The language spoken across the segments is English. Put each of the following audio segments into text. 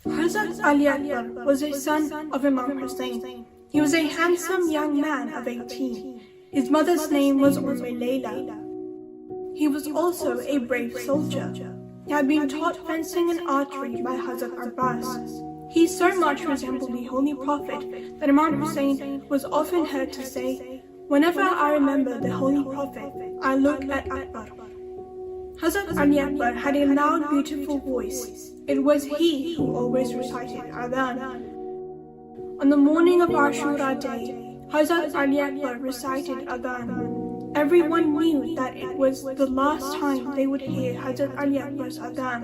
Hazrat Ali Akbar was a son of Imam Hussain. He was a handsome young man of 18. His mother's name was Layla. He was also a brave soldier. He had been taught fencing and archery by Hazrat Abbas. He so much resembled the Holy Prophet that Imam Hussain was often heard to say, "Whenever I remember the Holy Prophet, I look at Akbar." Hazrat Ali Akbar had a loud, beautiful voice. It was he who always recited Adhan. On the morning of Ashura Day, Hazrat Ali Akbar recited Adhan. Everyone knew that it was the last time they would hear Hazrat Ali Akbar's Adhan.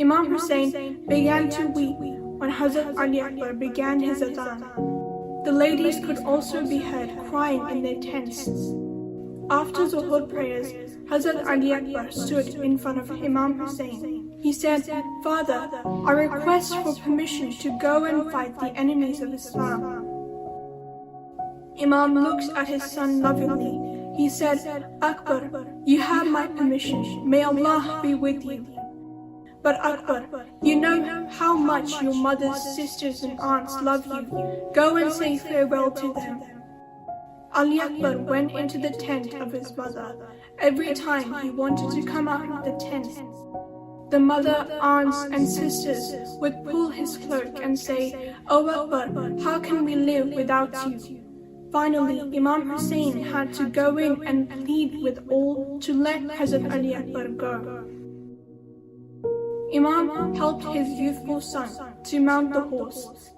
Imam Hussain began to weep when Hazrat Ali Akbar began his Adhan. The ladies could also be heard crying in their tents. After Zuhur prayers, Hazrat Ali Akbar stood in front of Imam Hussain. He said, "Father, I request for permission to go and fight the enemies of Islam." Imam looked at his son lovingly. He said, "Akbar, you have my permission. May Allah be with you. But Akbar, you know how much your mother's sisters and aunts love you. Go and say farewell to them." Ali Akbar went into the tent of his mother. Every time he wanted to come out of the tent, the mother, aunts and sisters would pull his cloak and say, "Oh Akbar, how can we live without you?" Finally, Imam Hussain had to go in and plead with all to let Hazrat Ali Akbar go. Imam helped his youthful son to mount the horse.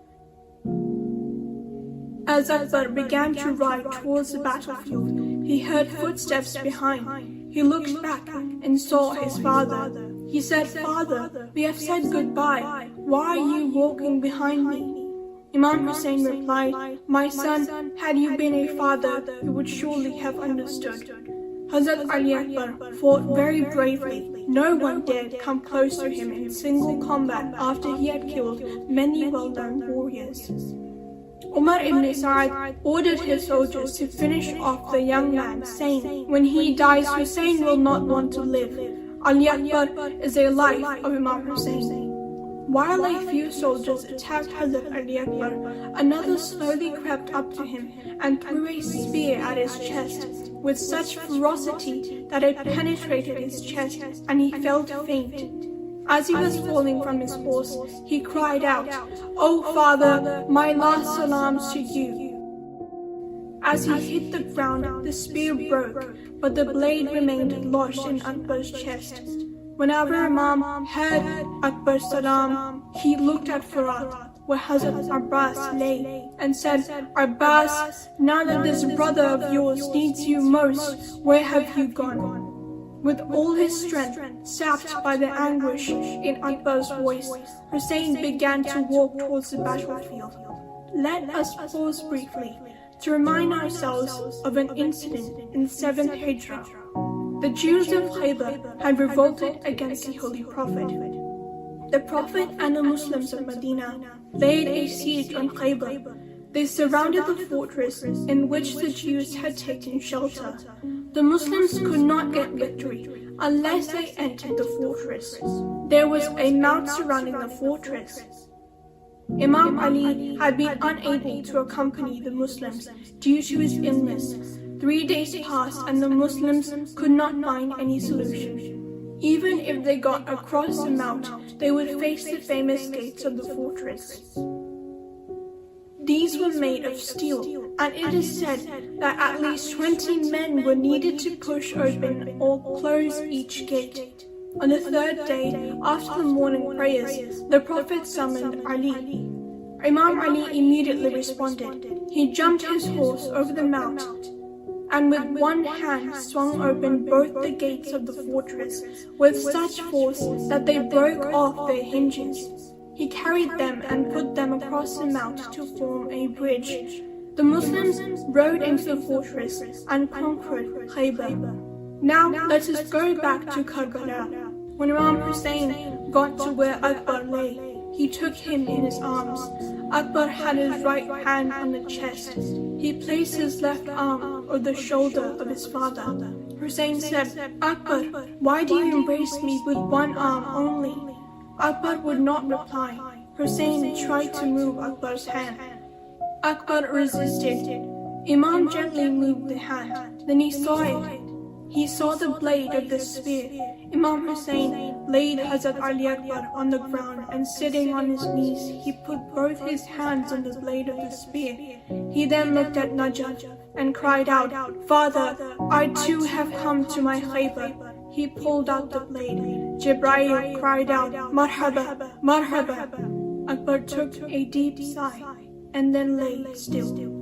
As Akbar began to ride towards the battlefield, he heard footsteps behind. He looked back and saw his father. He said, "Father, we have said goodbye. Why are you walking behind me?" Imam Hussain replied, "My son, had you been a father, you would surely have understood." Hazrat Ali Akbar fought very bravely. No one dared come close to him in single combat after he had killed many well-known warriors. Umar ibn Sa'ad ordered his soldiers to finish off the young man, saying, "When he dies, Hussain will not want to live." Ali Akbar is a life of Imam Hussain. While a few soldiers attacked Hazrat Ali Akbar, another slowly crept up to him and threw a spear at his chest with such ferocity that it penetrated his chest and he fell faint. As he was falling from his horse, he cried out, "Oh father, my last salams to you." As he hit the ground, the spear broke, but the blade remained lodged in Akbar's chest. Whenever Imam heard Akbar's salam, he looked at Farad, where Hazrat Abbas lay, and said, "Abbas, now that this brother of yours needs you most, where have you gone?" With all his strength, sapped by the anguish in Akbar's voice, Hussain began to walk towards the battlefield. Let us pause briefly to remind ourselves of an incident in 7th Hijrah. The Jews of Karbala had revolted against the Holy Prophet. The Prophet and the Muslims of Medina laid a siege on Karbala. They surrounded the fortress in which the Jews had taken shelter. The Muslims could not get victory unless they entered the fortress. There was a mount surrounding the fortress. Imam Ali had been unable to accompany the Muslims due to his illness. 3 days passed and the Muslims could not find any solution. Even if they got across the mount, they would face the famous gates of the fortress. These were made of steel, and it is said that at least 20 men were needed to push open or close each gate. On the 3rd day, after the morning prayers, the Prophet summoned Ali. Imam Ali immediately responded. He jumped his horse over the mount and with one hand swung open both the gates of the fortress with such force that they broke off their hinges. He carried them and put them across the mount to form a bridge. The Muslims rode into the fortress and conquered Karbala. Now let us go back to Karbala. When Imam Hussain got to where Akbar lay, he took him in his arms. Akbar had his right hand on the chest. He placed his left arm on the shoulder of his father. Hussain said, "Akbar, why do you embrace me with one arm only?" Akbar would not reply. Hussain tried to move Akbar's hand. Akbar resisted. Imam gently moved the hand. Then he saw it. He saw the blade of the spear. Imam Hussain laid Hazrat Ali Akbar on the ground, and sitting on his knees, he put both his hands on the blade of the spear. He then looked at Najat and cried out, "Father, I too have come to my Khaybar." He pulled out the blade. Jibreel cried out, "Marhaba, marhaba." Akbar took a deep sigh and then lay still.